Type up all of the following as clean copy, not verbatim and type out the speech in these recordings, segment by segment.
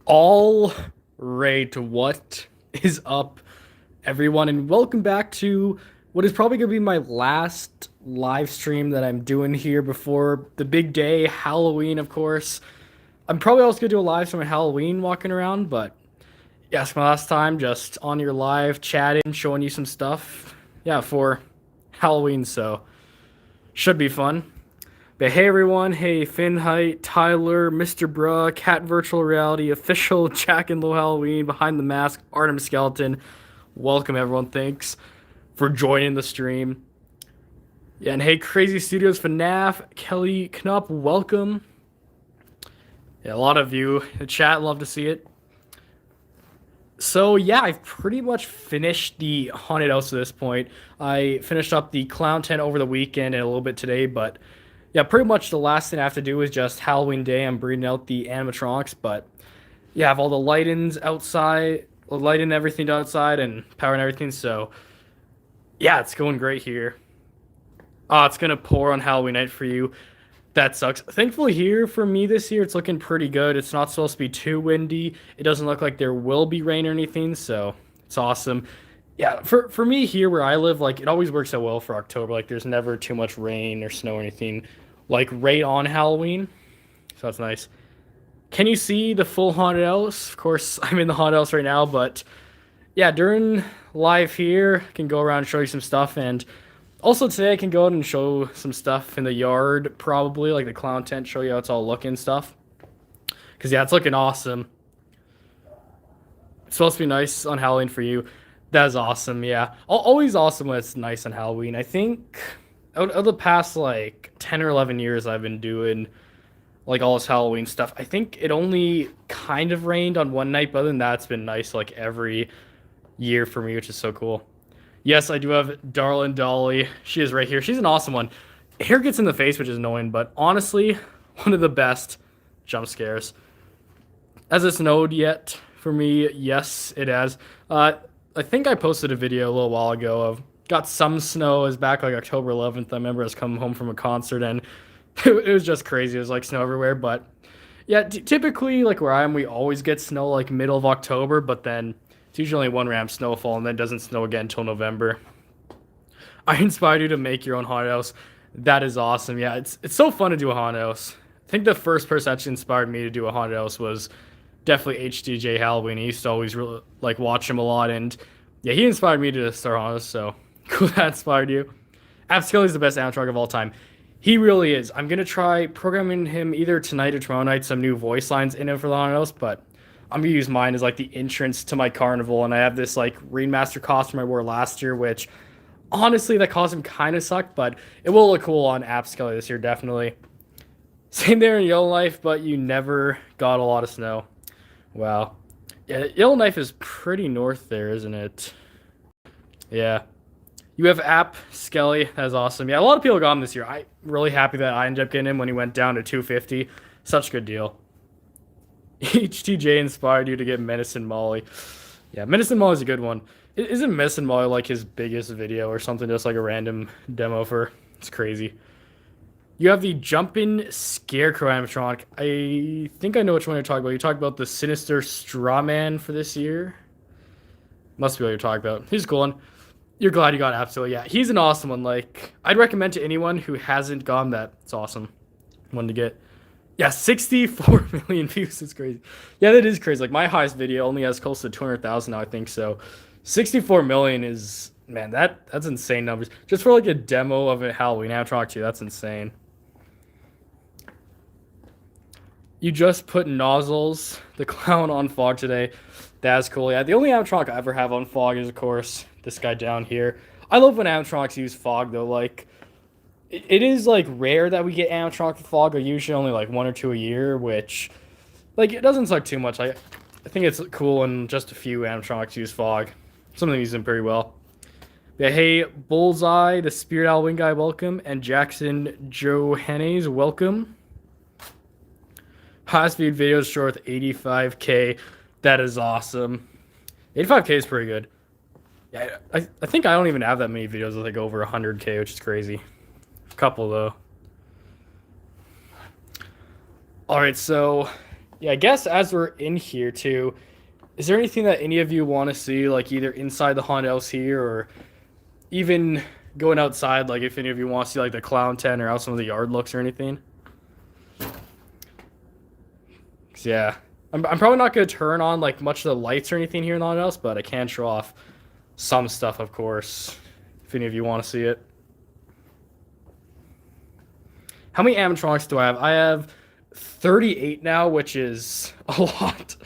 All right, what is up, everyone, and welcome back to what is probably going to be my last live stream that I'm doing here before the big day, Halloween, of course. I'm probably also going to do a live stream on Halloween walking around, but yeah, it's my last time just on your live, chatting, showing you some stuff. Yeah, for Halloween, so should be fun. But hey everyone, hey Finn Height, Tyler, Mr. Bruh, Cat Virtual Reality, official Jack and Low Halloween, Behind the Mask, Artem Skeleton. Welcome everyone, thanks for joining the stream. Yeah, and hey Crazy Studios FNAF, Kelly Knupp, welcome. Yeah, a lot of you in the chat, love to see it. So yeah, I've pretty much finished the haunted house at this point. I finished up the clown tent over the weekend and a little bit today, but yeah, pretty much the last thing I have to do is just Halloween Day. I'm breeding out the animatronics, but yeah, I have all the light-ins outside, lighting everything outside, and powering everything. So yeah, it's going great here. Oh, it's gonna pour on Halloween night for you. That sucks. Thankfully, here for me this year, it's looking pretty good. It's not supposed to be too windy. It doesn't look like there will be rain or anything, so it's awesome. Yeah, for me here where I live, like it always works out well for October. Like there's never too much rain or snow or anything, like right on Halloween. So that's nice. Can you see the full haunted house? Of course, I'm in the haunted house right now, but yeah, during live here, I can go around and show you some stuff, and also today I can go out and show some stuff in the yard, probably like the clown tent, show you how it's all looking and stuff. Cause yeah, it's looking awesome. It's supposed to be nice on Halloween for you. That is awesome. Yeah, always awesome when it's nice on Halloween. I think out of the past like 10 or 11 years I've been doing like all this Halloween stuff. I think it only kind of rained on one night, but other than that, it's been nice like every year for me, which is so cool. Yes, I do have Darlin Dolly. She is right here. She's an awesome one. Hair gets in the face, which is annoying, but honestly, one of the best jump scares. Has it snowed yet for me? Yes, it has. I think I posted a video a little while ago of got some snow. It was back like October 11th. I remember I was coming home from a concert and it was just crazy. It was like snow everywhere, but yeah, typically like where I am, we always get snow like middle of October, but then it's usually only one ramp snowfall and then it doesn't snow again until November. I inspired you to make your own haunted house. That is awesome. Yeah, it's so fun to do a haunted house. I think the first person that inspired me to do a haunted house was definitely HDJ Halloween. I used to always really like watch him a lot, and yeah, he inspired me to start haunted house. So cool that inspired you. Abskelly is the best animatronic of all time. He really is. I'm gonna try programming him either tonight or tomorrow night some new voice lines in it for the haunted house, but I'm gonna use mine as like the entrance to my carnival, and I have this like Rainmaster costume I wore last year, which honestly that costume kind of sucked, but it will look cool on App Skelly this year definitely. Same there in Yellowknife, but you never got a lot of snow. Wow. Yeah, Yellowknife is pretty north there, isn't it? Yeah. You have App Skelly. That's awesome. Yeah, a lot of people got him this year. I'm really happy that I ended up getting him when he went down to 250. Such a good deal. HTJ inspired you to get Medicine Molly. Yeah, Medicine Molly's a good one. Isn't Medicine Molly like his biggest video or something? Just like a random demo for. It's crazy. You have the Jumpin' Scarecrow animatronic. I think I know which one you're talking about. You talk about the Sinister Strawman for this year. Must be what you're talking about. He's a cool one. You're glad you got absolutely. Yeah, he's an awesome one. Like, I'd recommend to anyone who hasn't gotten that. It's awesome. One to get. Yeah, 64 million views. It's crazy. Yeah, that is crazy. Like, my highest video only has close to 200,000 now, I think. So, 64 million is, man, that's insane numbers. Just for like a demo of a Halloween animatronic too, that's insane. You just put nozzles, the clown on fog today. That's cool. Yeah, the only animatronic I ever have on fog is, of course, this guy down here. I love when animatronics use fog, though. Like, it is, like, rare that we get animatronic with fog. Are usually only, like, one or two a year, which, like, it doesn't suck too much. I think it's cool when just a few animatronics use fog. Some of them use them pretty well. Yeah, hey, Bullseye, the Spirit Halloween guy, welcome. And Jackson Johannes, welcome. Highest viewed videos short with 85K. That is awesome. 85K is pretty good. Yeah, I think I don't even have that many videos with like over 100K, which is crazy. A couple though. All right, so Yeah, I guess as we're in here too, is there anything that any of you want to see, like either inside the haunted house here or even going outside? Like if any of you want to see like the clown tent or how some of the yard looks or anything? 'Cause, yeah, I'm probably not gonna turn on like much of the lights or anything here in the haunted house, but I can show off some stuff, of course, if any of you want to see it. How many animatronics do I have? I have 38 now, which is a lot.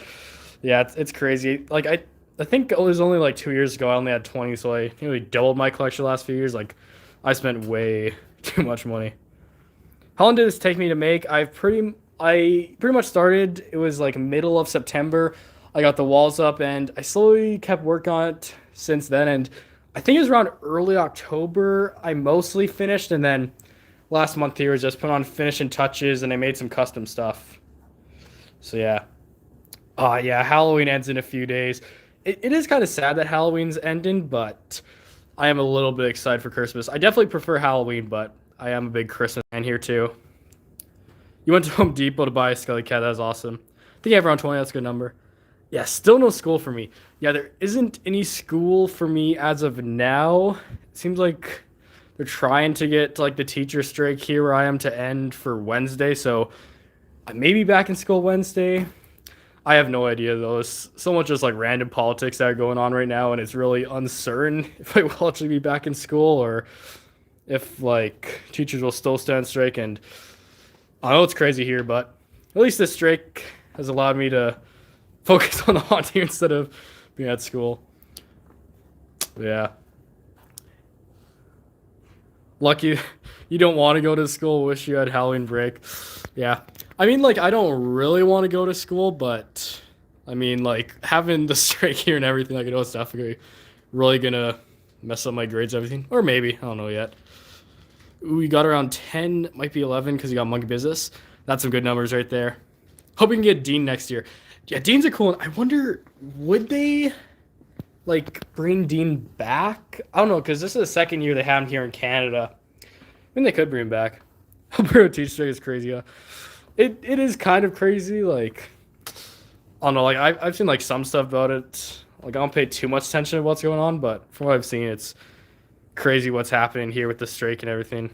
Yeah, it's crazy. Like I think it was only like 2 years ago I only had 20, so I nearly doubled my collection the last few years. Like I spent way too much money. How long did this take me to make? I pretty much started. It was like middle of September. I got the walls up, and I slowly kept working on it since then. And I think it was around early October I mostly finished, and then last month here was just put on finishing touches, and I made some custom stuff. So yeah. Yeah, Halloween ends in a few days. It is kind of sad that Halloween's ending, but I am a little bit excited for Christmas. I definitely prefer Halloween, but I am a big Christmas fan here too. You went to Home Depot to buy a Skelly Cat. That was awesome. I think you have around 20. That's a good number. Yeah, still no school for me. Yeah, there isn't any school for me as of now. It seems like they're trying to get like the teacher strike here where I am to end for Wednesday, so I may be back in school Wednesday. I have no idea though. There's so much just like random politics that are going on right now, and it's really uncertain if I will actually be back in school or if like teachers will still stay on strike. And I know it's crazy here, but at least this strike has allowed me to focus on the haunting instead of being at school. Yeah, lucky you don't want to go to school. Wish you had Halloween break. Yeah, I mean, like I don't really want to go to school, but I mean, like having the strike here and everything, like I know it's definitely really gonna mess up my grades, and everything, or maybe I don't know yet. We got around 10, might be 11 because you got monkey business. That's some good numbers right there. Hope we can get Dean next year. Yeah, Dean's a cool one. I wonder, would they like bring Dean back? I don't know, because this is the second year they have him here in Canada. I mean, they could bring him back. Alberto Teach Strike is crazy. Huh? It is kind of crazy. Like, I don't know. Like, I've seen like some stuff about it. Like, I don't pay too much attention to what's going on, but from what I've seen, it's crazy what's happening here with the strike and everything.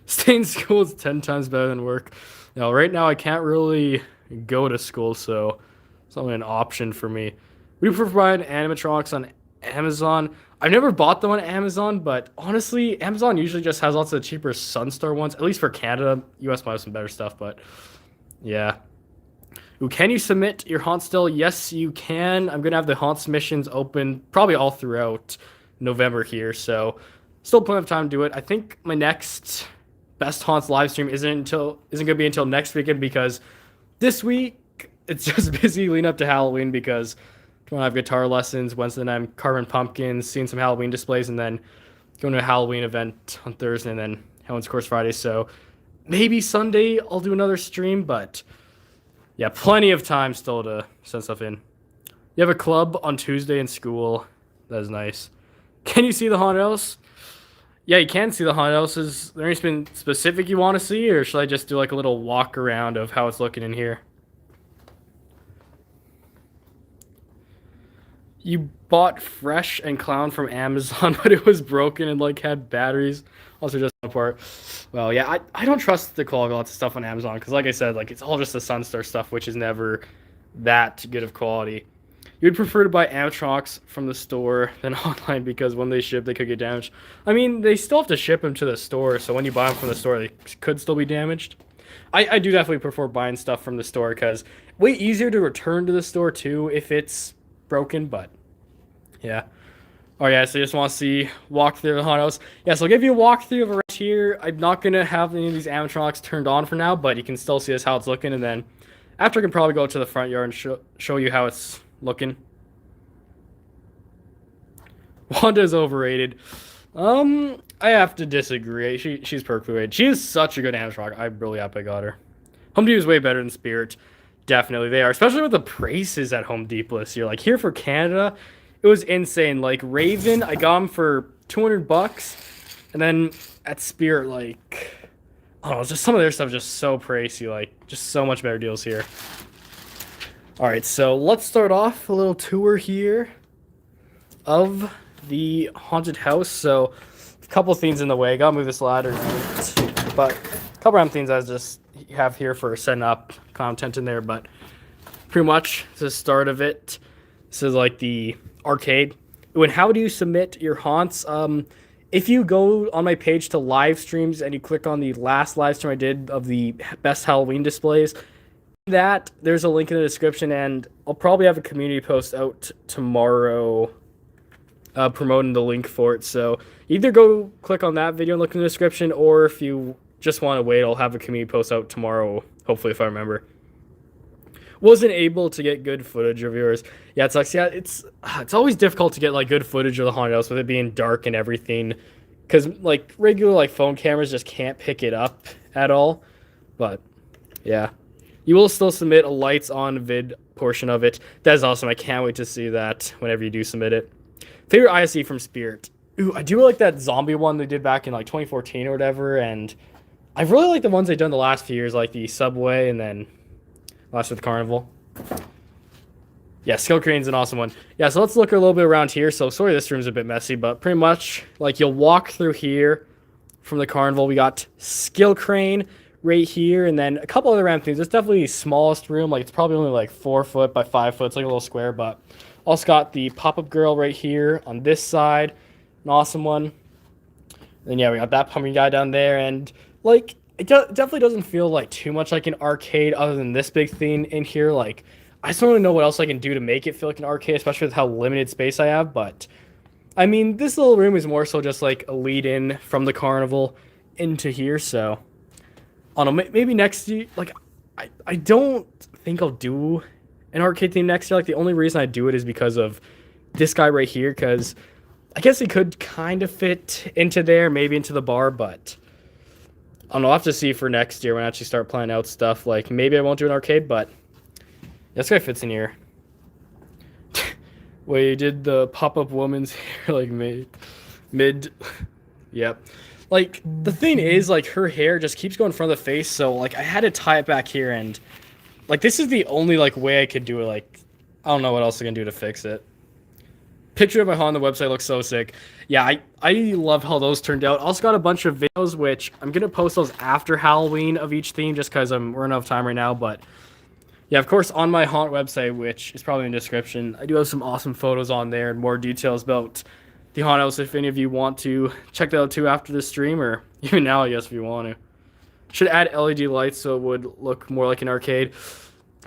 Staying in school is 10 times better than work. Now, right now, I can't really go to school, so it's not really an option for me. We provide animatronics on Amazon. I've never bought them on Amazon, but honestly, Amazon usually just has lots of cheaper Sunstar ones, at least for Canada. US might have some better stuff, but yeah. Ooh, can you submit your haunt still? Yes, you can. I'm gonna have the haunt submissions open probably all throughout November here, so still plenty of time to do it. I think my next best haunts live stream isn't gonna be until next weekend because this week it's just busy leading up to Halloween because tomorrow I have guitar lessons. Wednesday night I'm carving pumpkins, seeing some Halloween displays, and then going to a Halloween event on Thursday, and then Halloween's Course Friday. So maybe Sunday I'll do another stream, but yeah, plenty of time still to send stuff in. You have a club on Tuesday in school. That is nice. Can you see the haunted house? Yeah, you can see the haunted house. Is there anything specific you want to see, or should I just do like a little walk around of how it's looking in here? You bought Fresh and Clown from Amazon, but it was broken and like had batteries. Also just apart. Well, yeah, I don't trust the quality of lots of stuff on Amazon because, like I said, like it's all just the Sunstar stuff, which is never that good of quality. You'd prefer to buy animatronics from the store than online because when they ship, they could get damaged. I mean, they still have to ship them to the store, so when you buy them from the store, they could still be damaged. I do definitely prefer buying stuff from the store because way easier to return to the store too if it's broken, but yeah. Oh yeah, so you just want to see walk through the haunted house. Yeah, so I'll give you a walkthrough of it right here. I'm not gonna have any of these animatronics turned on for now, but you can still see this how it's looking, and then after I can probably go to the front yard and show you how it's looking. Wanda is overrated. I have to disagree. She's perfectly rated. She is such a good animatronic. I'm really happy I got her. Home Depot is way better than Spirit. Definitely they are, especially with the prices at Home Depot this year. Like here for Canada, it was insane. Like Raven, I got him for $200, and then at Spirit, like Oh, just some of their stuff is just so pricey, like just so much better deals here. All right, so let's start off a little tour here of the haunted house. So a couple things in the way. Gotta move this ladder, but a couple random things I just have here for setting up content in there. But pretty much the start of it. This is like the arcade. When how do you submit your haunts? If you go on my page to live streams and you click on the last live stream I did of the best Halloween displays, that there's a link in the description, and I'll probably have a community post out tomorrow promoting the link for it. So either go click on that video and look in the description, or if you just want to wait, I'll have a community post out tomorrow, hopefully, if I remember. Wasn't able to get good footage of yours. Yeah, it sucks. Yeah, it's always difficult to get like good footage of the haunted house with it being dark and everything, because like regular like phone cameras just can't pick it up at all. But yeah, you will still submit a lights on vid portion of it. That is awesome. I can't wait to see that whenever you do submit it. Favorite ISE from Spirit. Ooh, I do like that zombie one they did back in like 2014 or whatever, and I really like the ones they've done the last few years, like the Subway and then last with the Carnival. Yeah, Skill Crane's an awesome one. Yeah, so let's look a little bit around here. So sorry this room's a bit messy, but pretty much like you'll walk through here from the Carnival. We got Skill Crane right here, and then a couple other random things. It's definitely the smallest room. Like it's probably only like 4 foot by 5 foot. It's like a little square, but also got the pop-up girl right here on this side. An awesome one. Then yeah, we got that pumpkin guy down there, and like it definitely doesn't feel like too much like an arcade other than this big thing in here. Like, I just don't really know what else I can do to make it feel like an arcade, especially with how limited space I have. But, I mean, this little room is more so just like a lead-in from the Carnival into here. So, I don't know, maybe next year, like, I don't think I'll do an arcade theme next year. Like, the only reason I do it is because of this guy right here, because I guess he could kind of fit into there, maybe into the bar, but I don't know, I'll have to see for next year when I actually start planning out stuff. Like, maybe I won't do an arcade, but this guy fits in here. Wait, you did the pop-up woman's hair, like, mid. Yep. Like, the thing is, like, her hair just keeps going in front of the face, so, like, I had to tie it back here, and, like, this is the only, like, way I could do it. Like, I don't know what else I can do to fix it. Picture of my haunt on the website looks so sick. Yeah, I love how those turned out. Also got a bunch of videos, which I'm going to post those after Halloween of each theme just because I'm running out of time right now. But yeah, of course, on my haunt website, which is probably in the description, I do have some awesome photos on there and more details about the haunt house if any of you want to check that out too after the stream, or even now, I guess, if you want to. Should add LED lights so it would look more like an arcade.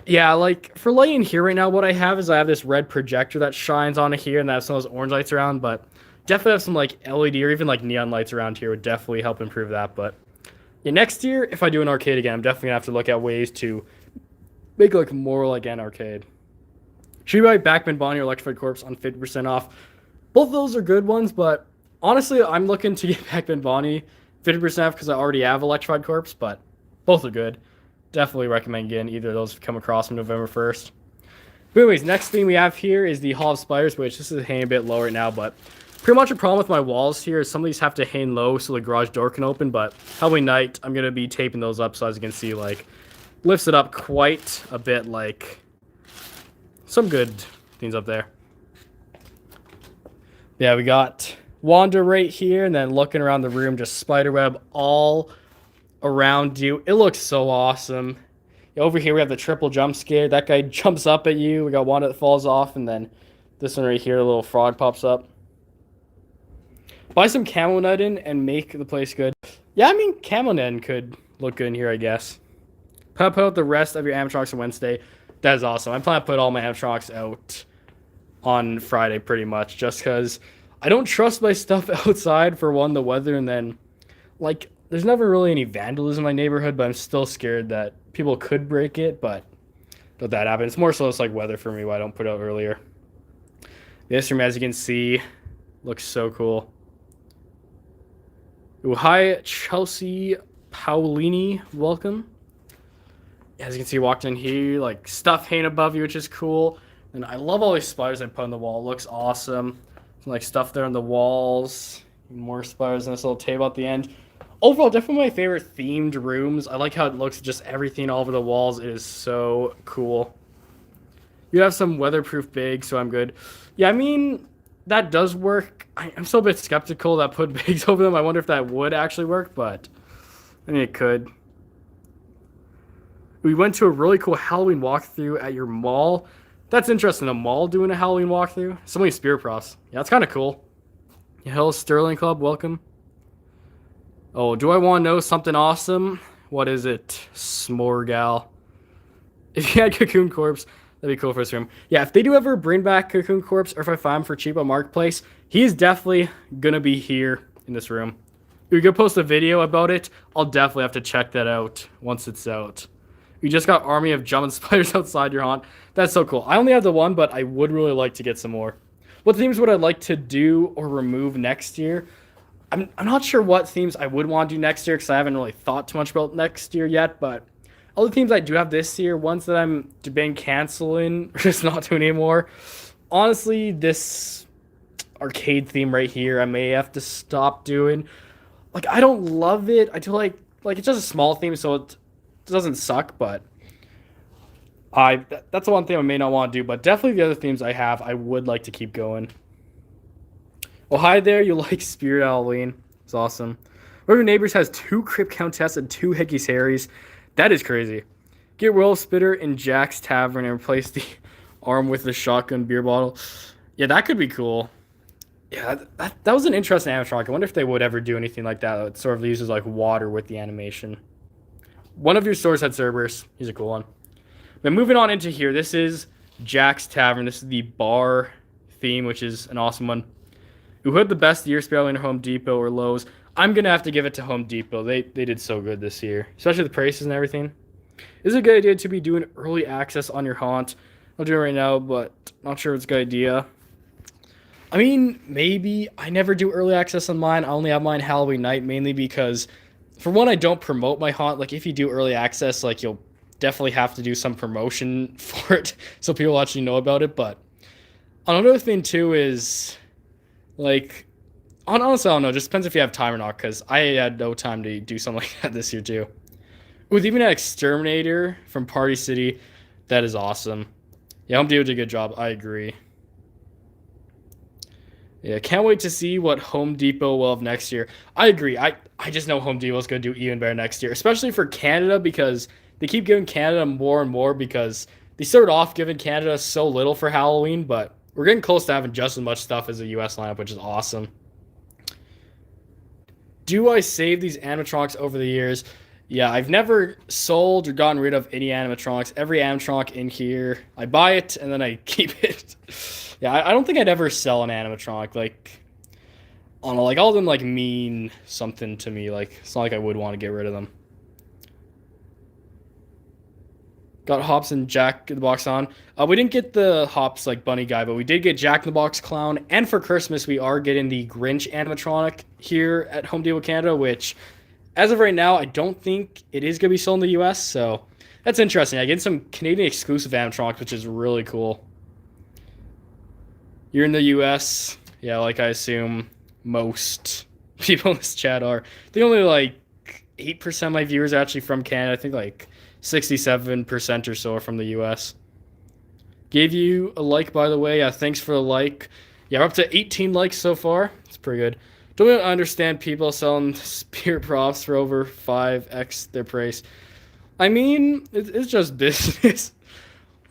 Yeah, like, for lighting here right now, what I have is I have this red projector that shines on it here, and I have some of those orange lights around, but definitely have some, like, LED or even, like, neon lights around here would definitely help improve that. But yeah, next year, if I do an arcade again, I'm definitely going to have to look at ways to make it, like, more like an arcade. Should we buy Backman Bonnie or Electrified Corpse on 50% off? Both of those are good ones, but honestly, I'm looking to get Backman Bonnie 50% off because I already have Electrified Corpse, but both are good. Definitely recommend getting either of those if you come across them November 1st. But anyways, next thing we have here is the Hall of Spiders, which this is hanging a bit low right now, but pretty much a problem with my walls here is some of these have to hang low so the garage door can open, but Halloween night, I'm going to be taping those up so as you can see, like, lifts it up quite a bit, like, some good things up there. Yeah, we got Wanda right here, and then looking around the room, just spiderweb all around you. It looks so awesome. Over here we have the triple jump scare. That guy jumps up at you. We got one that falls off, and then this one right here, a little frog pops up. Buy some camo netting and make the place good. Yeah, I mean, camo netting could look good in here, I guess. Put out the rest of your animatronics on Wednesday. That is awesome. I plan to put all my animatronics out on Friday pretty much, just because I don't trust my stuff outside, for one, the weather, and then, like, there's never really any vandalism in my neighborhood, but I'm still scared that people could break it, but don't that happen. It's more so it's like weather for me why I don't put it out earlier. This room, as you can see, looks so cool. Ooh, hi, Chelsea Paolini. Welcome. As you can see, walked in here, like, stuff hanging above you, which is cool. And I love all these spiders I put on the wall. It looks awesome. Some, like, stuff there on the walls. More spiders and this little table at the end. Overall, definitely my favorite themed rooms. I like how it looks, just everything all over the walls. It is so cool. You have some weatherproof bags, so I'm good. Yeah, I mean, that does work. I'm still a bit skeptical that put bags over them. I wonder if that would actually work, but I mean, it could. We went to a really cool Halloween walkthrough at your mall. That's interesting. A mall doing a Halloween walkthrough. So many spirit props. Yeah, that's kind of cool. Hello, Sterling Club. Welcome. Oh, do I want to know something awesome? What is it? Smorgal. If you had Cocoon Corpse, that'd be cool for this room. Yeah, if they do ever bring back Cocoon Corpse, or if I find him for cheap on Marketplace, he's definitely gonna be here in this room. We could post a video about it. I'll definitely have to check that out once it's out. You just got Army of Jumping Spiders outside your haunt. That's so cool. I only have the one, but I would really like to get some more. What themes would I like to do or remove next year? I'm not sure what themes I would want to do next year because I haven't really thought too much about next year yet, but all the themes I do have this year, ones that I'm debating canceling or just not doing anymore. Honestly, this arcade theme right here, I may have to stop doing. Like, I don't love it. I do like it's just a small theme, so it doesn't suck, but that's the one thing I may not want to do, but definitely the other themes I have, I would like to keep going. Well, hi there. You like Spirit Halloween? It's awesome. One of your neighbors has 2 Crypt Countess and 2 Hickey's Harrys. That is crazy. Get Will Spitter in Jack's Tavern and replace the arm with the shotgun beer bottle. Yeah, that could be cool. Yeah, that was an interesting animatronic. I wonder if they would ever do anything like that. It sort of uses like water with the animation. One of your stores had Cerberus. He's a cool one. But moving on into here, this is Jack's Tavern. This is the bar theme, which is an awesome one. Who had the best year spelling in Home Depot or Lowe's? I'm going to have to give it to Home Depot. They did so good this year, especially the prices and everything. Is it a good idea to be doing early access on your haunt? I'll do it right now, but not sure if it's a good idea. I mean, maybe. I never do early access on mine. I only have mine Halloween night, mainly because, for one, I don't promote my haunt. Like, if you do early access, like, you'll definitely have to do some promotion for it so people actually know about it. But another thing, too, is, like, honestly, I don't know. It just depends if you have time or not, because I had no time to do something like that this year, too. With even an Exterminator from Party City, that is awesome. Yeah, Home Depot did a good job. I agree. Yeah, can't wait to see what Home Depot will have next year. I agree. I just know Home Depot is going to do even better next year, especially for Canada, because they keep giving Canada more and more because they started off giving Canada so little for Halloween, but we're getting close to having just as much stuff as the US lineup, which is awesome. Do I save these animatronics over the years? Yeah, I've never sold or gotten rid of any animatronics. Every animatronic in here, I buy it and then I keep it. Yeah, I don't think I'd ever sell an animatronic. Like, I don't know, like all of them like mean something to me. Like, it's not like I would want to get rid of them. Got Hops and Jack in the Box on. We didn't get the Hops like bunny guy, but we did get Jack in the Box clown. And for Christmas, we are getting the Grinch animatronic here at Home Depot Canada, which, as of right now, I don't think it is going to be sold in the US. So that's interesting. I get some Canadian exclusive animatronics, which is really cool. You're in the US, yeah, like I assume most people in this chat are. I think only like 8% of my viewers are actually from Canada. I think like 67% or so are from the US. Gave you a like, by the way. Yeah, thanks for the like. Yeah, we're up to 18 likes so far. It's pretty good. Don't really understand people selling spirit props for over 5x their price. I mean, it's just business.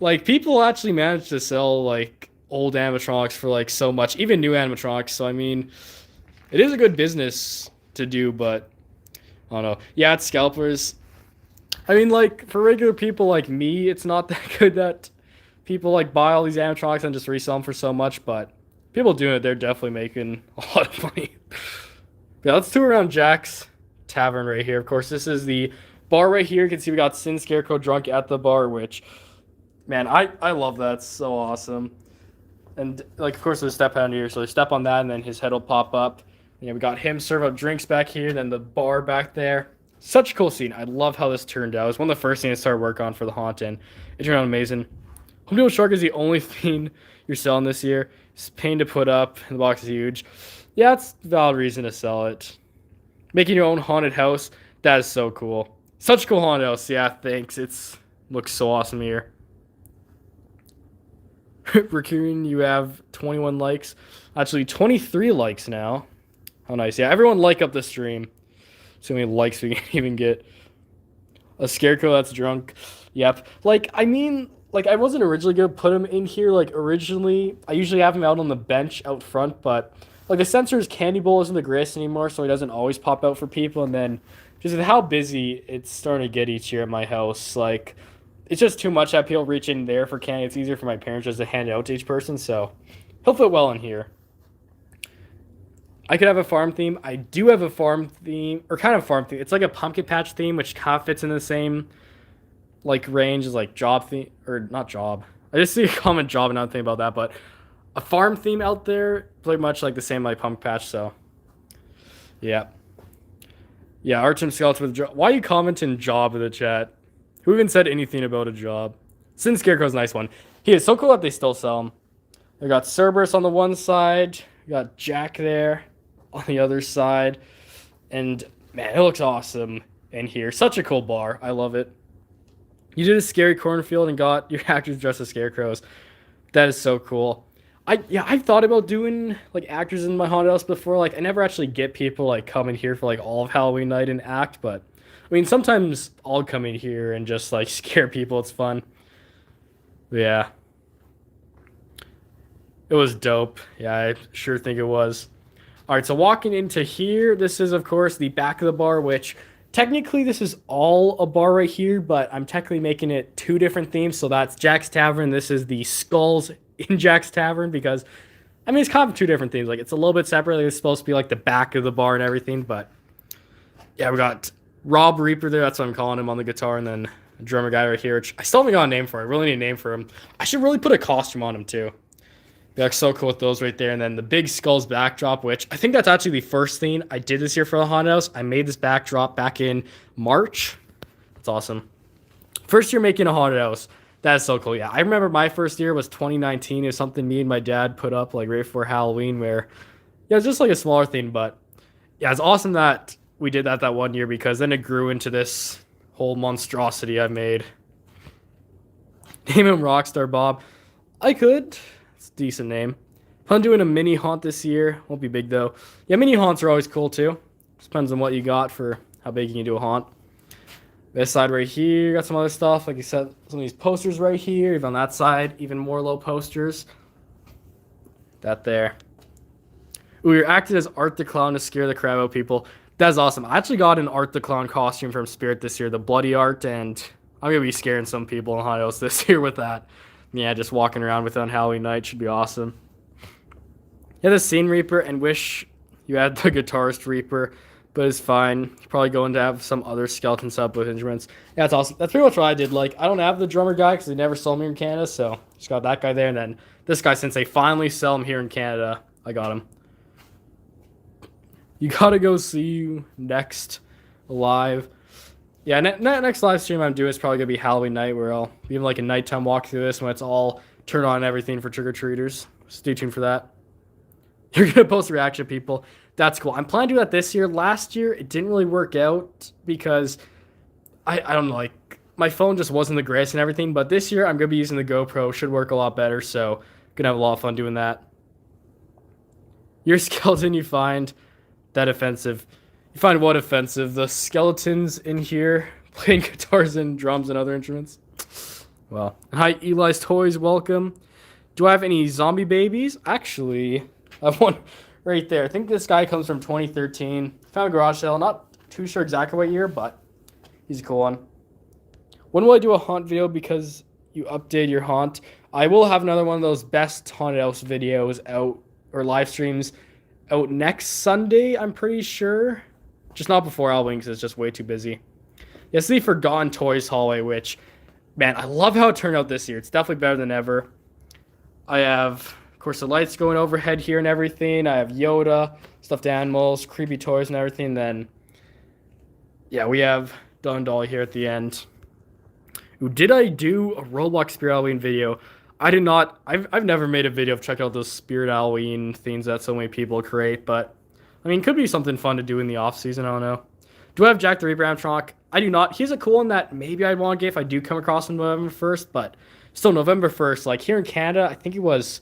Like, people actually manage to sell, like, old animatronics for like so much, even new animatronics. So I mean, it is a good business to do, but I don't know. Yeah, it's scalpers. I mean, like for regular people like me, it's not that good that people like buy all these animatronics and just resell them for so much. But people doing it, they're definitely making a lot of money. Yeah, let's tour around Jack's Tavern right here. Of course, this is the bar right here. You can see we got Sin Scarecrow drunk at the bar, which, man, I love that. It's so awesome. And, like, of course, there's a step down here, so they step on that, and then his head will pop up. You know, we got him serve up drinks back here, then the bar back there. Such a cool scene. I love how this turned out. It was one of the first things I started work on for the haunt, and it turned out amazing. Home Depot Shark is the only thing you're selling this year. It's a pain to put up, and the box is huge. Yeah, it's a valid reason to sell it. Making your own haunted house. That is so cool. Such a cool haunted house. Yeah, thanks. It's looks so awesome here. Raccoon, you have 21 likes. Actually, 23 likes now. How nice. Yeah, everyone like up the stream. See how many likes we can even get. A scarecrow that's drunk. Yep. Like, I mean, like, I wasn't originally going to put him in here. Like, originally, I usually have him out on the bench out front, but, like, the sensor's candy bowl isn't the greatest anymore, so he doesn't always pop out for people. And then, just with how busy it's starting to get each year at my house, like, it's just too much that people reach in there for candy. It's easier for my parents just to hand it out to each person, so he'll fit well in here. I could have a farm theme. I do have a farm theme, or kind of farm theme. It's like a pumpkin patch theme, which kind of fits in the same like range as like job theme, or not job. I just see a common job and not think about that, but a farm theme out there, pretty much like the same like pumpkin patch. So yeah, yeah. Archim skeleton with job. Why are you commenting job in the chat? Who even said anything about a job? Sin Scarecrow's a nice one. He is so cool that they still sell him. I got Cerberus on the one side. We got Jack there on the other side. And man, it looks awesome in here. Such a cool bar. I love it. You did a scary cornfield and got your actors dressed as scarecrows. That is so cool. I've thought about doing like actors in my haunted house before. Like I never actually get people like coming here for like all of Halloween night and act, but I mean sometimes I'll come in here and just like scare people. It's fun. But yeah. It was dope. Yeah, I sure think it was. All right, so walking into here, this is, of course, the back of the bar, which technically this is all a bar right here, but I'm technically making it two different themes. So that's Jack's Tavern. This is the skulls in Jack's Tavern because, I mean, it's kind of two different themes. Like, it's a little bit separate. Like, it's supposed to be like the back of the bar and everything, but yeah, we got Rob Reaper there. That's what I'm calling him on the guitar, and then a drummer guy right here, which I still haven't got a name for. I really need a name for him. I should really put a costume on him, too. They look so cool with those right there. And then the big skulls backdrop, which I think that's actually the first thing I did this year for the haunted house. I made this backdrop back in March. That's awesome. First year making a haunted house. That's so cool. Yeah, I remember my first year was 2019. It was something me and my dad put up like right before Halloween where, yeah, it's just like a smaller thing. But yeah, it's awesome that we did that one year because then it grew into this whole monstrosity I made. Name him Rockstar Bob. I could. It's a decent name. Plan doing a mini haunt this year. Won't be big though. Yeah, mini haunts are always cool too. Just depends on what you got for how big you can do a haunt. This side right here, got some other stuff. Like you said, some of these posters right here. Even on that side, even more low posters. That there. Ooh, you're acting as Art the Clown to scare the crap out of people. That's awesome. I actually got an Art the Clown costume from Spirit this year, the bloody art, and I'm going to be scaring some people in haunted house this year with that. Yeah, just walking around with it on Halloween night should be awesome. Yeah, the Scene Reaper, and wish you had the Guitarist Reaper, but it's fine. You're probably going to have some other skeletons up with instruments. Yeah, that's awesome. That's pretty much what I did. Like, I don't have the drummer guy because they never sold me in Canada, so just got that guy there. And then this guy, since they finally sell him here in Canada, I got him. You gotta go see you next live. Yeah, next live stream I'm doing is probably going to be Halloween night where I'll be like a nighttime walk through this when it's all turned on and everything for trick-or-treaters. Stay tuned for that. You're going to post reaction, people. That's cool. I'm planning to do that this year. Last year, it didn't really work out because, I don't know, like, my phone just wasn't the greatest and everything. But this year, I'm going to be using the GoPro. Should work a lot better, so going to have a lot of fun doing that. Your skeleton you find that offensive. You find what offensive? The skeletons in here playing guitars and drums and other instruments? Well, hi, Eli's Toys, welcome. Do I have any zombie babies? Actually, I have one right there. I think this guy comes from 2013. Found a garage sale. Not too sure exactly what year, but he's a cool one. When will I do a haunt video because you updated your haunt? I will have another one of those best haunted house videos out, or live streams, out next Sunday, I'm pretty sure. Just not before Halloween because it's just way too busy. Yes, the Forgotten Toys hallway, which, man, I love how it turned out this year. It's definitely better than ever. I have, of course, the lights going overhead here and everything. I have Yoda, stuffed animals, creepy toys and everything. Then, yeah, we have Dundalli here at the end. Ooh, did I do a Roblox Spirit Halloween video? I did not. I've never made a video of checking out those Spirit Halloween themes that so many people create, but I mean, could be something fun to do in the off season. I don't know. Do I have Jack the Reaper animatronic? I do not. He's a cool one that maybe I'd want to get if I do come across him November 1st, but still November 1st. Like here in Canada, I think it was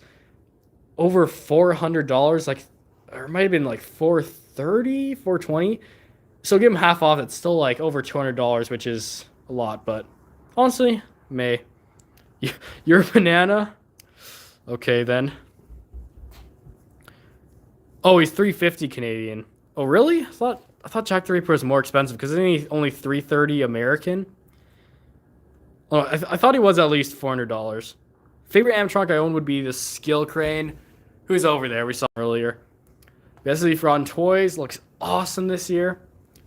over $400. Like, or it might have been like 430, 420. So give him half off. It's still like over $200, which is a lot. But honestly, May, you're a banana. Okay then. Oh, he's 350 Canadian. Oh really? I thought Jack the Reaper was more expensive because isn't he only 330 American? Oh, I thought he was at least $400. Favorite animatronic I own would be the Skill Crane, who's over there. We saw him earlier. Best of Rotten Toys looks awesome this year.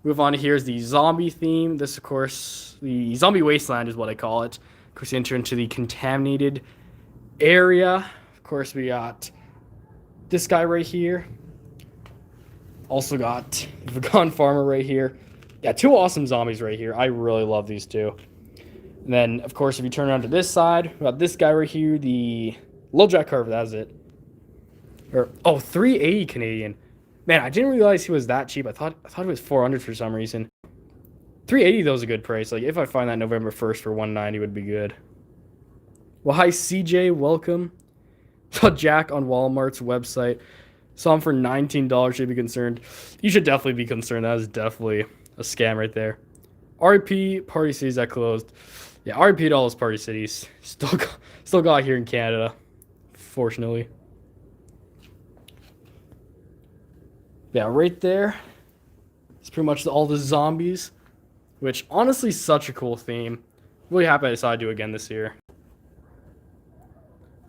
Move on to here's the zombie theme. This, of course, the zombie wasteland is what I call it. Of course, you enter into the contaminated area. Of course, we got this guy right here. Also got the Vegan Farmer right here. Yeah, two awesome zombies right here. I really love these two. And then, of course, if you turn around to this side, we got this guy right here, the Little Jack Carver. That's it. Or, oh, 380 Canadian. Man, I didn't realize he was that cheap. I thought it was 400 for some reason. 380 though is a good price. Like if I find that November 1st for 190 would be good. Well, hi CJ, welcome. Saw Jack on Walmart's website. Saw him for $19. Should be concerned. You should definitely be concerned. That is definitely a scam right there. RP Party Cities that closed. Yeah, RP to all those Party Cities. Still got here in Canada, fortunately. Yeah, right there. It's pretty much all the zombies, which honestly is such a cool theme. Really happy I decided to do again this year.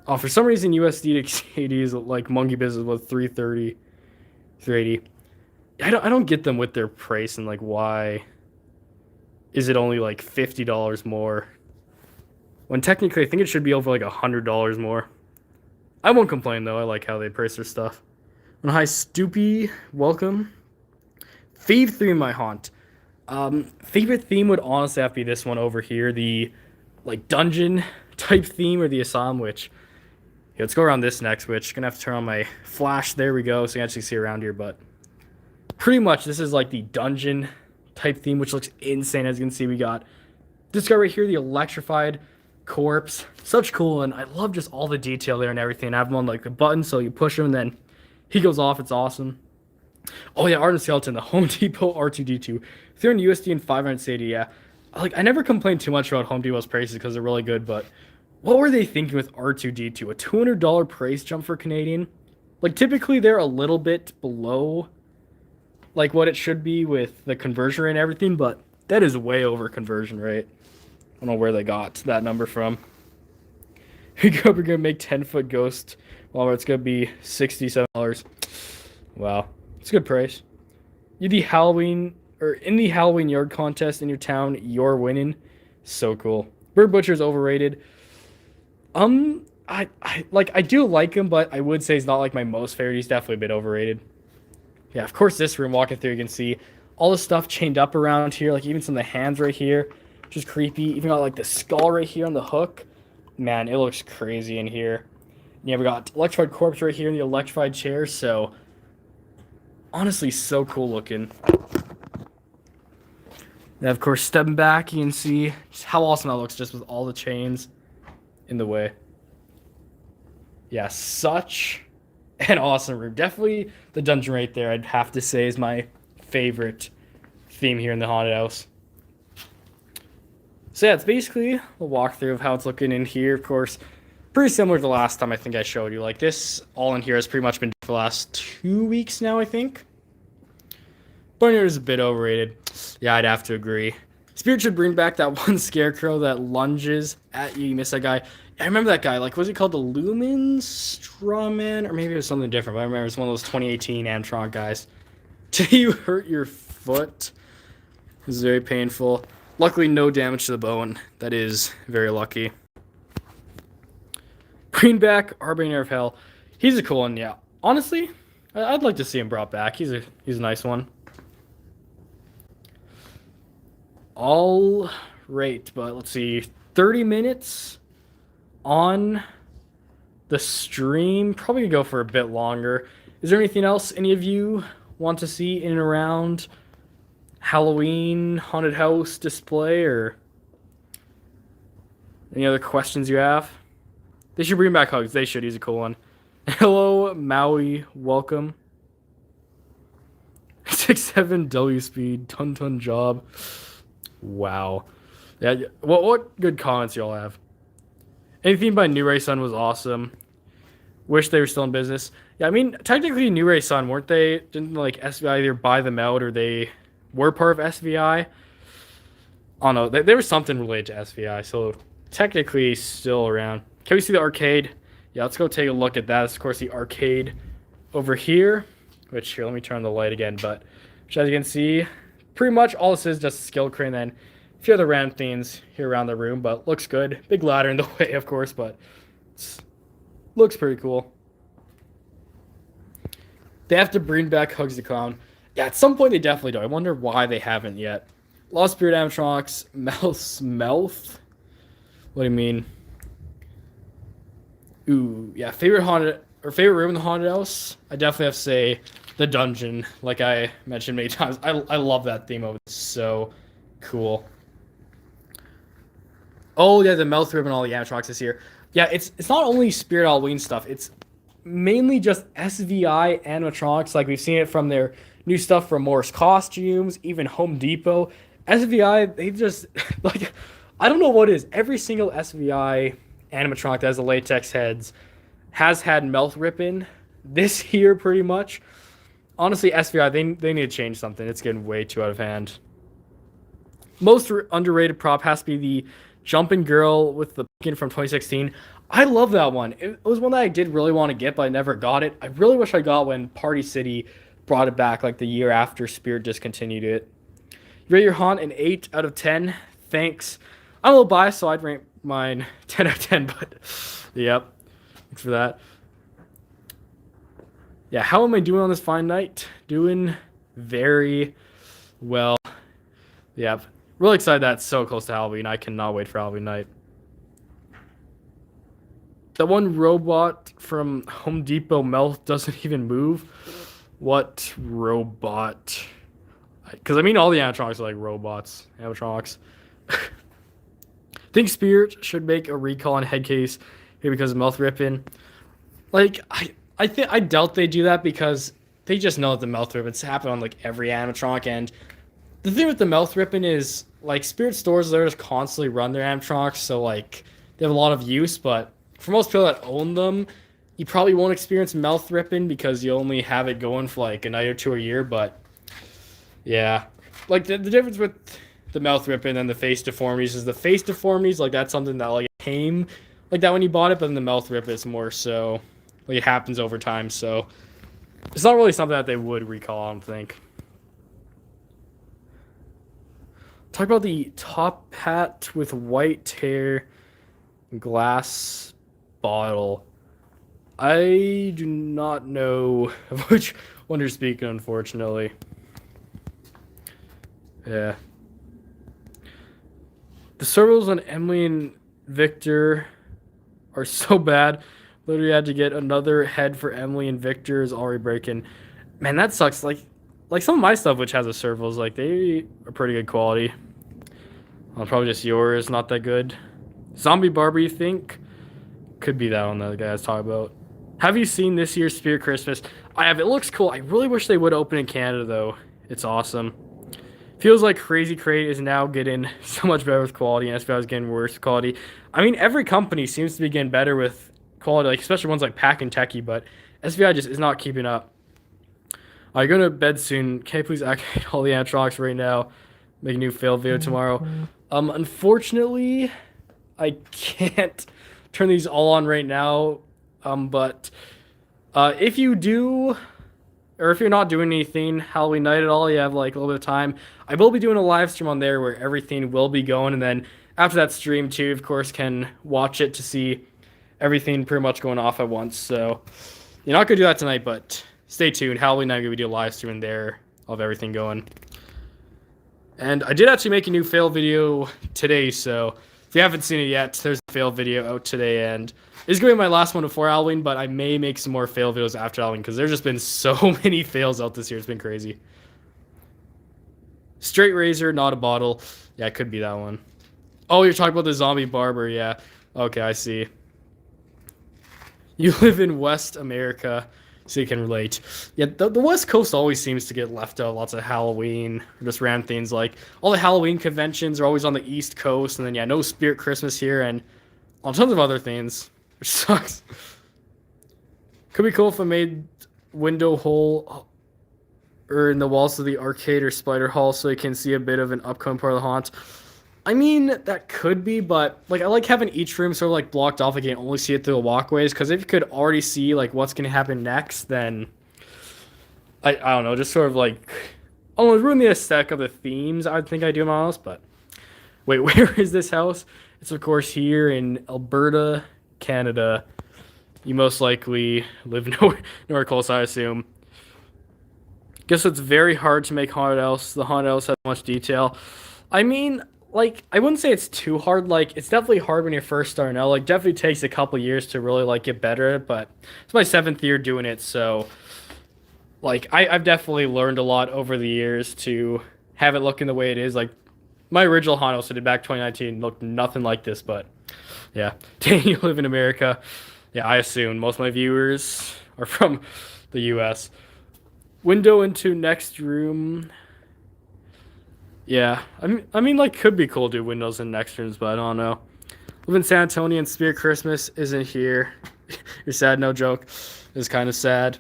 Oh, for some reason USD to KD is like Monkey Business was 330, 380. I don't get them with their price and like why is it only like $50 more when technically I think it should be over like $100 more. I won't complain though. I like how they price their stuff. And hi Stoopy, welcome. Fave theme my haunt. Favorite theme would honestly have to be this one over here, the like dungeon type theme or the asylum witch. Yeah, let's go around this next witch. Gonna have to turn on my flash. There we go, so you can actually see around here. But pretty much this is like the dungeon type theme, which looks insane. As you can see, we got this guy right here, the electrified corpse. Such cool, and I love just all the detail there and everything. I have him on like the button, so you push him and then he goes off. It's awesome. Oh yeah, Art and Skeleton, the Home Depot R2D2. 300 USD and 500 CAD, yeah. Like, I never complained too much about Home Depot's prices because they're really good, but what were they thinking with R2D2? A $200 price jump for Canadian? Like, typically they're a little bit below, like, what it should be with the conversion rate and everything, but that is way over conversion rate. I don't know where they got that number from. We're going to make 10-foot ghost. Well, it's going to be $67. Wow. It's a good price. In the Halloween yard contest in your town, you're winning. So cool. Bird Butcher's overrated. I do like him, but I would say he's not like my most favorite. He's definitely a bit overrated. Yeah, of course this room, walking through, you can see all the stuff chained up around here, like even some of the hands right here, which is creepy. Even got like the skull right here on the hook. Man, it looks crazy in here. Yeah, we got electrified corpse right here in the electrified chair, so honestly so cool looking. Then of course stepping back you can see just how awesome that looks just with all the chains in the way. Yeah, such an awesome room. Definitely the dungeon right there I'd have to say is my favorite theme here in the haunted house. So yeah, it's basically a walkthrough of how it's looking in here. Of course, pretty similar to the last time I think I showed you. Like this all in here has pretty much been for the last 2 weeks now, I think. Bunny is a bit overrated. Yeah, I'd have to agree. Spirit should bring back that one scarecrow that lunges at you. You miss that guy. I remember that guy. Like, was he called the Lumen Strawman? Or maybe it was something different. But I remember it was one of those 2018 Amtron guys. Did you hurt your foot? It was very painful. Luckily, no damage to the bone. That is very lucky. Bring back Harbinger of Hell. He's a cool one, yeah. Honestly, I'd like to see him brought back. He's a nice one. All right, but let's see. 30 minutes on the stream. Probably gonna go for a bit longer. Is there anything else any of you want to see in and around Halloween haunted house display, or any other questions you have? They should bring back Hugs. They should. He's a cool one. Hello, Maui. Welcome. 6'7" W speed. Ton job. Wow. Yeah. What good comments y'all have? Anything by New Ray Sun was awesome. Wish they were still in business. Yeah, I mean, technically New Ray Sun, weren't they? Didn't like SVI either buy them out or they were part of SVI? I don't know. There was something related to SVI, so technically still around. Can we see the arcade? Yeah, let's go take a look at that. It's, of course, the arcade over here. Which, here, let me turn on the light again. But, which, as you can see, pretty much all this is just a skill crane. And then a few other random things here around the room. But looks good. Big ladder in the way, of course. But looks pretty cool. They have to bring back Hugs the Clown. Yeah, at some point they definitely do. I wonder why they haven't yet. Lost Spirit animatronics. Mouth? What do you mean? Ooh, yeah. Favorite room in the haunted house? I definitely have to say the dungeon. Like I mentioned many times. I love that theme of it. It's so cool. Oh yeah, the mouth rib and all the animatronics is here. Yeah, it's not only Spirit Halloween stuff. It's mainly just SVI animatronics. Like we've seen it from their new stuff from Morris Costumes, even Home Depot. SVI, they just like, I don't know what it is. Every single SVI animatronic that has the latex heads has had mouth ripping this year pretty much. Honestly, SVI, they need to change something. It's getting way too out of hand. Most underrated prop has to be the Jumping Girl with the pumpkin from 2016. I love that one. It was one that I did really want to get, but I never got it. I really wish I got when Party City brought it back like the year after Spirit discontinued it. You rate your haunt an 8 out of 10. Thanks. I'm a little biased, so I'd rate mine 10 out of 10, but yep. Thanks for that. Yeah, how am I doing on this fine night? Doing very well. Yep. Really excited that it's so close to Halloween. I cannot wait for Halloween night. That one robot from Home Depot mouth doesn't even move. What robot? Because I mean, all the animatronics are like robots. Animatronics. Think Spirit should make a recall on head case here because of mouth ripping. Like I doubt they do that because they just know that the mouth ripping's happen on like every animatronic. And the thing with the mouth ripping is like Spirit stores there just constantly run their animatronics, so like they have a lot of use, but for most people that own them, you probably won't experience mouth ripping because you only have it going for like a night or two a year. But yeah, like the difference with the mouth ripping and the face deformities is the face deformities, like that's something that like came like that when you bought it, but then the mouth rip is more so like it happens over time, so it's not really something that they would recall, I don't think. Talk about the top hat with white hair and glass bottle. I do not know of which one you're speaking, unfortunately. Yeah. The servos on Emily and Victor are so bad. Literally had to get another head for Emily and Victor is already breaking. Man, that sucks. Like some of my stuff which has a servos, like they are pretty good quality. Probably just yours, not that good. Zombie Barber, you think? Could be that one that the guy was talking about. Have you seen this year's Spirit Christmas? I have. It looks cool. I really wish they would open in Canada, though. It's awesome. Feels like Crazy Crate is now getting so much better with quality, and SVI is getting worse with quality. I mean, every company seems to be getting better with quality, like especially ones like Pack and Techie, but SVI just is not keeping up. I'm going to bed soon. Can you please activate all the animatronics right now? Make a new fail video tomorrow. Unfortunately, I can't turn these all on right now. But if you do, or if you're not doing anything Halloween night at all, you have like a little bit of time, I will be doing a live stream on there where everything will be going. And then after that stream too, of course, can watch it to see everything pretty much going off at once. So you're not going to do that tonight, but stay tuned. Halloween night, we do a live stream in there of everything going. And I did actually make a new fail video today, so If you haven't seen it yet, there's a fail video out today, and it's going to be my last one before Halloween, but I may make some more fail videos after Halloween because there's just been so many fails out this year. It's been crazy. Straight razor, not a bottle. Yeah, it could be that one. Oh, you're talking about the zombie barber. Yeah. Okay, I see. You live in West America, so you can relate. Yeah, the West Coast always seems to get left out. Lots of Halloween, just random things like all the Halloween conventions are always on the East Coast, and then yeah, no Spirit Christmas here, and on tons of other things, which sucks. Could be cool if I made window hole or in the walls of the arcade or spider hall so you can see a bit of an upcoming part of the haunt. I mean, that could be, but like I like having each room sort of like blocked off. I can only see it through the walkways because if you could already see like what's gonna happen next, then I don't know, just sort of like I don't know, ruin the aesthetic of the themes. I think I do my house, but wait, where is this house? It's of course here in Alberta, Canada. You most likely live nowhere close, I assume. Guess it's very hard to make haunted house. The haunted house has much detail. I mean, like I wouldn't say it's too hard. Like it's definitely hard when you're first starting out. Like definitely takes a couple years to really like get better at it. But it's my 7th year doing it, so like I've definitely learned a lot over the years to have it looking the way it is. Like my original haunted house I did back 2019 looked nothing like this. But yeah, you live in America. Yeah, I assume most of my viewers are from the U.S. Window into next room. Yeah, I mean, like, could be cool to do windows in next rooms, but I don't know. Live in San Antonio and Spirit Christmas isn't here. You're sad, no joke. It's kind of sad.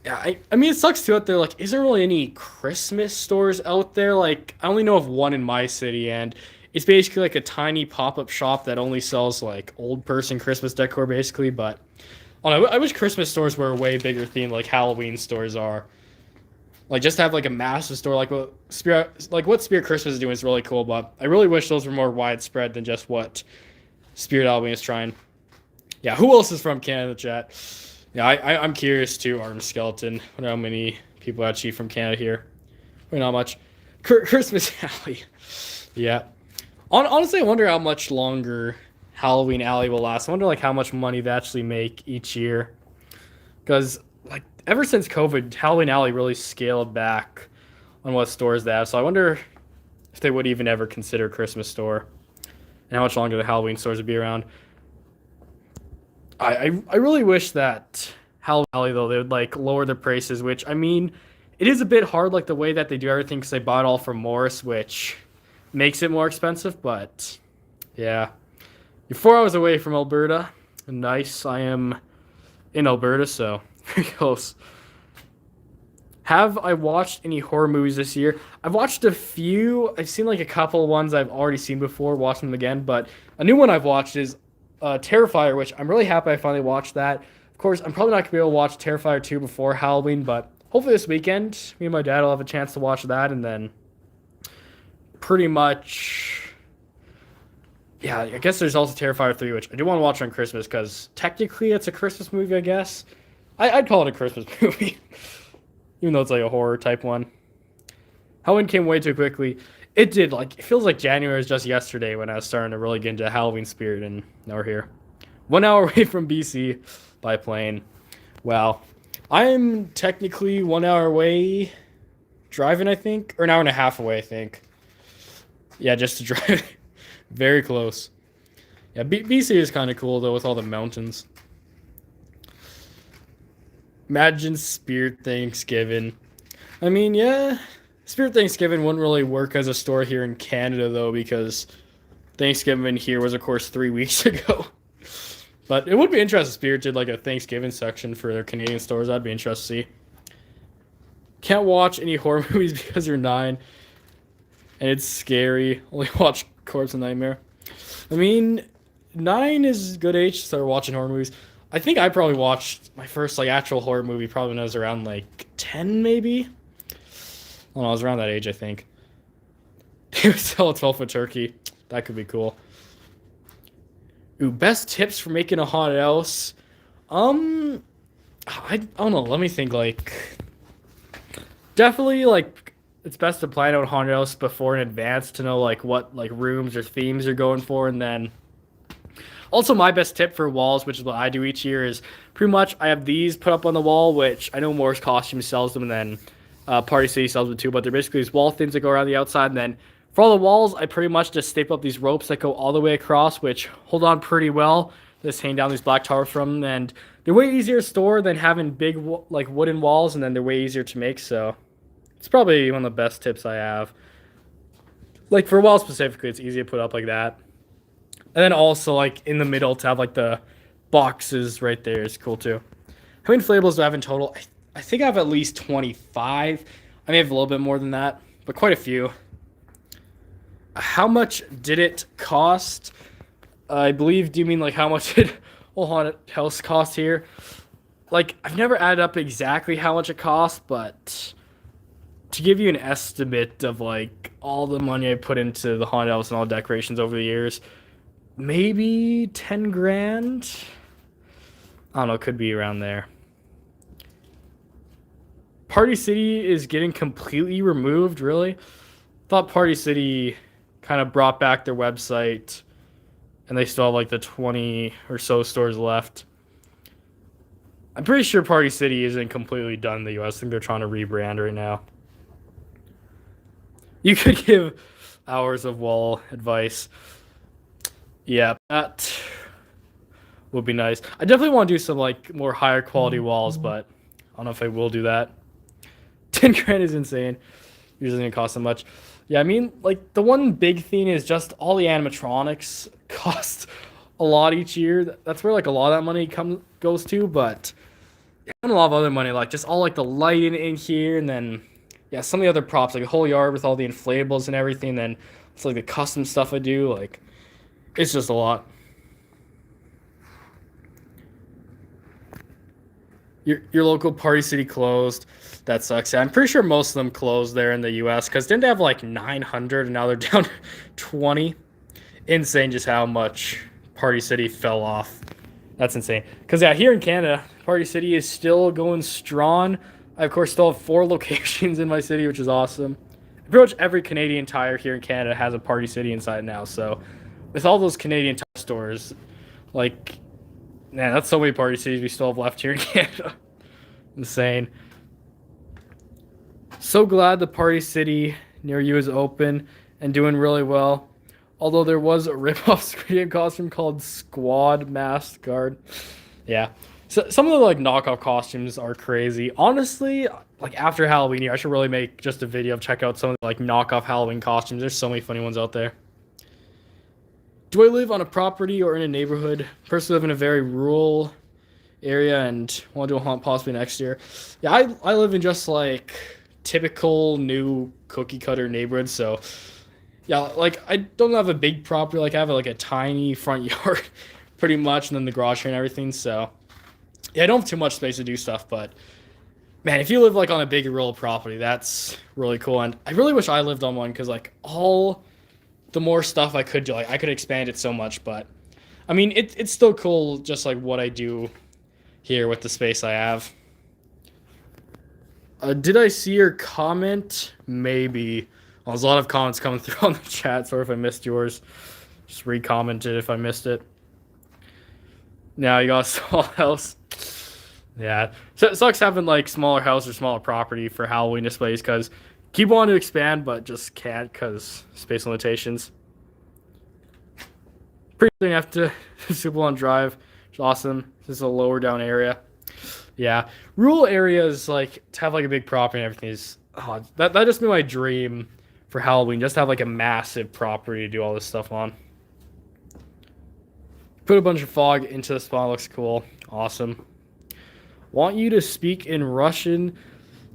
Yeah, I mean, it sucks too out there. Like, isn't really any Christmas stores out there? Like, I only know of one in my city, and it's basically like a tiny pop-up shop that only sells like old person Christmas decor, basically. But I wish Christmas stores were a way bigger theme, like Halloween stores are. Like just to have like a massive store like what Spirit Christmas is doing is really cool, but I really wish those were more widespread than just what Spirit Halloween is trying. Yeah, who else is from Canada, chat? Yeah, I'm curious too, Arm Skeleton. I wonder how many people actually from Canada here. Probably not much. Christmas Alley. Yeah. Honestly, I wonder how much longer Halloween Alley will last. I wonder like how much money they actually make each year. Because like ever since COVID, Halloween Alley really scaled back on what stores they have. So I wonder if they would even ever consider a Christmas store and how much longer the Halloween stores would be around. I really wish that Halloween Alley, though, they would like lower the prices, which I mean, it is a bit hard like the way that they do everything because they bought it all from Morris, which makes it more expensive. But yeah, you're 4 hours away from Alberta. Nice. I am in Alberta, so very close. Have I watched any horror movies this year? I've watched a few. I've seen like a couple of ones I've already seen before, watching them again. But a new one I've watched is Terrifier, which I'm really happy I finally watched that. Of course, I'm probably not going to be able to watch Terrifier 2 before Halloween, but hopefully this weekend, me and my dad will have a chance to watch that. And then pretty much, yeah, I guess there's also Terrifier 3, which I do want to watch on Christmas because technically it's a Christmas movie, I guess. I'd call it a Christmas movie, even though it's like a horror type one. Halloween came way too quickly. It did. Like it feels like January was just yesterday when I was starting to really get into Halloween spirit, and now we're here. 1 hour away from BC by plane. Wow. I'm technically 1 hour away driving, I think, or an hour and a half away, I think. Yeah, just to drive. Very close. Yeah, BC is kind of cool though with all the mountains. Imagine Spirit Thanksgiving. I mean, yeah, Spirit Thanksgiving wouldn't really work as a store here in Canada, though, because Thanksgiving here was, of course, 3 weeks ago. But it would be interesting if Spirit did, like, a Thanksgiving section for their Canadian stores. That'd be interesting to see. Can't watch any horror movies because you're 9. And it's scary. Only watch Corpse and Nightmare. I mean, 9 is a good age to start watching horror movies. I think I probably watched my first like actual horror movie probably when I was around like 10 maybe. Oh no, I was around that age, I think. They would sell a 12-foot turkey. That could be cool. Ooh, best tips for making a haunted house. I don't know, let me think. Like definitely like it's best to plan out haunted house before in advance to know like what like rooms or themes you're going for, and then also my best tip for walls, which is what I do each year, is pretty much I have these put up on the wall, which I know Moore's Costume sells them, and then Party City sells them too, but they're basically these wall things that go around the outside, and then for all the walls, I pretty much just staple up these ropes that go all the way across, which hold on pretty well. Just hang down these black tar from them, and they're way easier to store than having big like wooden walls, and then they're way easier to make. So it's probably one of the best tips I have. Like for walls specifically, it's easy to put up like that. And then also like in the middle to have like the boxes right there is cool too. How many inflatables do I have in total? I think I have at least 25. I may have a little bit more than that, but quite a few. How much did it cost? I believe, do you mean like how much did whole haunted house cost here? Like, I've never added up exactly how much it cost, but to give you an estimate of like all the money I put into the haunted house and all the decorations over the years, maybe 10 grand? I don't know, it could be around there. Party City is getting completely removed, really? Thought Party City kind of brought back their website and they still have like the 20 or so stores left. I'm pretty sure Party City isn't completely done in the US. I think they're trying to rebrand right now. You could give hours of wall advice. Yeah, that would be nice. I definitely want to do some like more higher quality walls, but I don't know if I will do that. 10 grand is insane. Usually doesn't cost so much. Yeah, I mean, like the one big thing is just all the animatronics cost a lot each year. That's where like a lot of that money goes to, but and a lot of other money, like just all like the lighting in here, and then yeah, some of the other props, like the whole yard with all the inflatables and everything. Then it's like the custom stuff I do. Like it's just a lot. Your local Party City closed. That sucks. Yeah, I'm pretty sure most of them closed there in the U.S. because didn't they have like 900 and now they're down to 20? Insane just how much Party City fell off. That's insane. Because yeah, here in Canada, Party City is still going strong. I of course still have 4 locations in my city, which is awesome. Pretty much every Canadian Tire here in Canada has a Party City inside now. So with all those Canadian Tire stores, like, man, that's so many Party Cities we still have left here in Canada. Insane. So glad the Party City near you is open and doing really well. Although there was a rip-off Squid Game costume called Squad Masked Guard. Yeah. So some of the like knockoff costumes are crazy. Honestly, like after Halloween here, I should really make just a video of check out some of the like knockoff Halloween costumes. There's so many funny ones out there. Do I live on a property or in a neighborhood? Personally, live in a very rural area and want to do a haunt possibly next year. Yeah, I live in just like typical new cookie cutter neighborhood. So yeah, like I don't have a big property. Like I have like a tiny front yard, pretty much, and then the garage here and everything. So yeah, I don't have too much space to do stuff. But man, if you live like on a big rural property, that's really cool. And I really wish I lived on one because like all the more stuff I could do, like I could expand it so much. But I mean, it's still cool, just like what I do here with the space I have. Did I see your comment? Maybe. Well, there's a lot of comments coming through on the chat. Sorry if I missed yours. Just re-commented if I missed it. Now you got a small house. Yeah. So it sucks having like smaller house or smaller property for Halloween displays because keep wanting to expand but just can't because space limitations. Pretty soon after Super Long Drive. It's awesome. This is a lower down area. Yeah. Rural areas, like, to have, like, a big property and everything is... Oh, that just be my dream for Halloween. Just to have, like, a massive property to do all this stuff on. Put a bunch of fog into the spawn. Looks cool. Awesome. Want you to speak in Russian.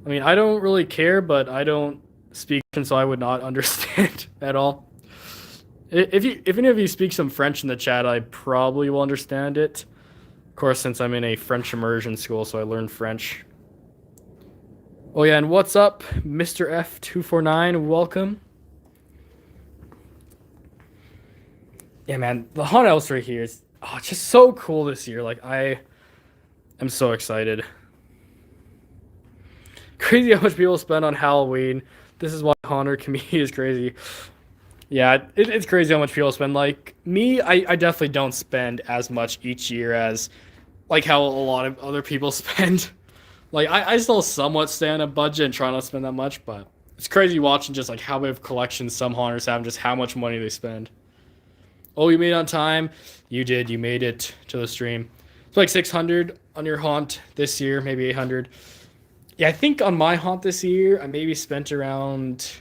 I mean, I don't really care, but I don't speak Russian, so I would not understand at all. If any of you speak some French in the chat, I probably will understand it. Of course, since I'm in a French immersion school, so I learned French. Oh yeah, and what's up, Mr. F249? Welcome. Yeah, man, the haunted house right here is it's just so cool this year. Like, I am so excited. Crazy how much people spend on Halloween. This is why Haunter community is crazy. Yeah, it's crazy how much people spend. Like me, I definitely don't spend as much each year as like how a lot of other people spend. Like I still somewhat stay on a budget and try not to spend that much, but it's crazy watching just like how big of collections some haunters have and just how much money they spend. Oh, you made it on time. You did. You made it to the stream. It's like 600 on your haunt this year, maybe 800. Yeah, I think on my haunt this year, I maybe spent around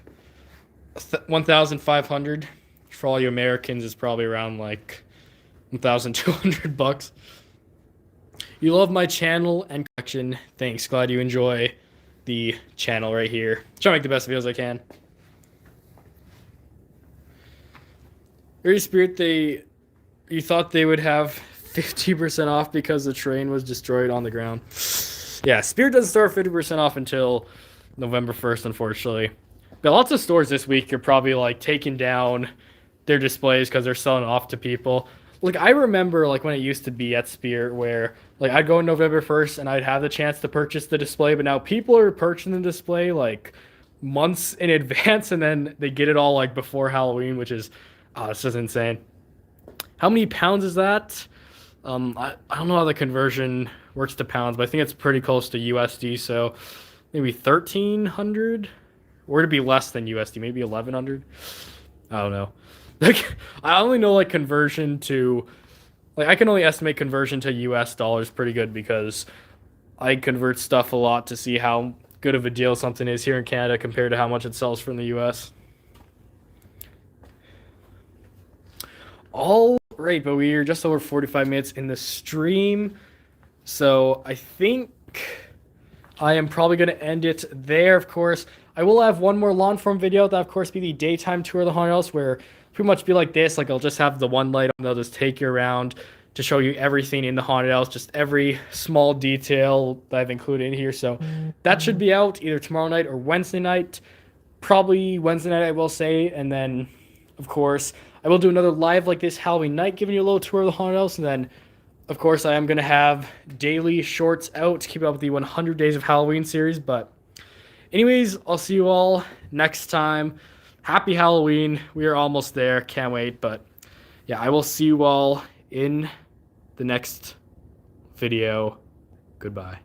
1,500. For all you Americans, it's probably around like 1,200 bucks. You love my channel and collection. Thanks. Glad you enjoy the channel right here. Try to make the best videos I can. Very Spirit, you thought they would have 50% off because the train was destroyed on the ground. Yeah, Spirit doesn't start 50% off until November 1st, unfortunately. But lots of stores this week are probably like taking down their displays because they're selling off to people. Like I remember like when it used to be at Spirit where like I'd go on November 1st and I'd have the chance to purchase the display, but now people are purchasing the display like months in advance and then they get it all like before Halloween, which is it's just insane. How many pounds is that? I don't know how the conversion works to pounds, but I think it's pretty close to USD, so maybe 1,300? Or to be less than USD, maybe 1,100? I don't know. Like, I only know like conversion to, like I can only estimate conversion to US dollars pretty good because I convert stuff a lot to see how good of a deal something is here in Canada compared to how much it sells from the US. All right, but we are just over 45 minutes in the stream, so I think I am probably going to end it there. Of course, I will have one more lawn form video. That, of course, be the daytime tour of the haunted house, where pretty much be like this. Like I'll just have the one light on. They'll just take you around to show you everything in the haunted house, just every small detail that I've included in here. So that should be out either tomorrow night or Wednesday night. Probably Wednesday night, I will say, and then, of course, I will do another live like this Halloween night, giving you a little tour of the haunted house, and then, of course, I am going to have daily shorts out to keep up with the 100 Days of Halloween series, but anyways, I'll see you all next time. Happy Halloween. We are almost there. Can't wait, but yeah, I will see you all in the next video. Goodbye.